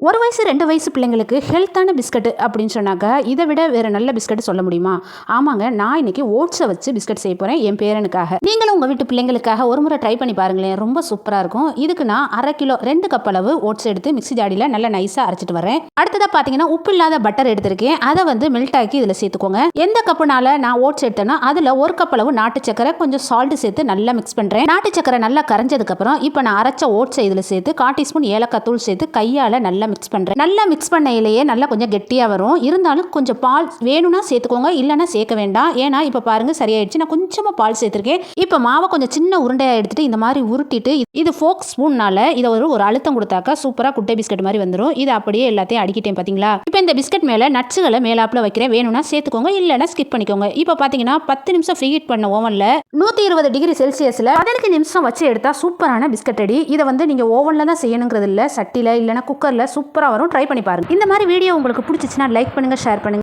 ஒரு வயசு 2 வயசு பிள்ளைங்களுக்கு ஹெல்த்தான பிஸ்கட் அப்படின்னு சொன்னாக்க இதை விட வேறு நல்ல பிஸ்கட் சொல்ல முடியுமா? ஆமாங்க, நான் இன்னைக்கு ஓட்ஸை வச்சு பிஸ்கட் செய்ய போகிறேன் என் பேரனுக்காக. நீங்களும் உங்கள் வீட்டு பிள்ளைங்களுக்காக ஒரு முறை ட்ரை பண்ணி பாருங்களேன், ரொம்ப சூப்பராக இருக்கும். இதுக்கு நான் 1/2 கிலோ 2 கப் அளவு ஓட்ஸ் எடுத்து மிக்ஸி ஜாடியில் நல்லா நைஸாக அரைச்சிட்டு வரேன். அடுத்ததாக பார்த்தீங்கன்னா உப்பு இல்லாத பட்டர் எடுத்திருக்கேன், அதை வந்து மெல்ட் ஆக்கி இதில் சேர்த்துக்கோங்க. எந்த கப்புனால நான் ஓட்ஸ் எடுத்தேன்னா அதில் 1 கப் அளவு நாட்டு சக்கரை கொஞ்சம் சால்ட் சேர்த்து நல்லா மிக்ஸ் பண்ணுறேன். நாட்டு சக்கரை நல்லா கரைஞ்சதுக்கப்புறம் இப்போ நான் அரைச்ச ஓட்ஸை இதில் சேர்த்து 1/4 டீஸ்பூன் ஏலக்காய் தூள் சேர்த்து கையால் நல்லா மிக்ஸ் பண்ணுறேன். நல்லா மிக்ஸ் பண்ணையிலேயே நல்லா கொஞ்சம் கெட்டியாக வரும். இருந்தாலும் கொஞ்சம் பால் வேணும்னா சேர்த்துக்கோங்க, இல்லைன்னா சேர்க்க வேண்டாம். ஏன்னா இப்போ பாருங்க சரியாயிடுச்சு. நான் கொஞ்சமாக பால் சேர்த்துருக்கேன். இப்போ மாவை கொஞ்சம் சின்ன உருண்டையாக எடுத்துட்டு இந்த மாதிரி உருட்டிட்டு இது ஃபோக் ஸ்பூன்னால இதை ஒரு அழுத்தம் கொடுத்தாக்கா சூப்பராக குட்டை பிஸ்கட் மாதிரி வந்துடும். இதை அப்படியே எல்லாத்தையும் அடிக்கிட்டேன் பார்த்தீங்களா? இப்போ இந்த பிஸ்கட் மேலே நட்ஸுகளை மேலாப்பில் வைக்கிறேன். வேணும்னா சேர்த்துக்கோங்க, இல்லைன்னா ஸ்கிப் பண்ணிக்கோங்க. இப்போ பார்த்தீங்கன்னா 10 நிமிஷம் ஃப்ரீ ஹீட் பண்ண ஓவனில் 120 டிகிரி செல்சியஸில் 15 நிமிஷம் வச்சு எடுத்தால் சூப்பரான பிஸ்கட் ரெடி. இதை வந்து நீங்கள் ஓவனில் தான் செய்யணுங்கிறது இல்லை, சட்டியில் இல்லைன்னா குக்கரில் சூப்பராக வரும். ட்ரை பண்ணி பாருங்க. இந்த மாதிரி வீடியோ உங்களுக்கு பிடிச்சிச்சுன்னா லைக் பண்ணுங்க, ஷேர் பண்ணுங்க.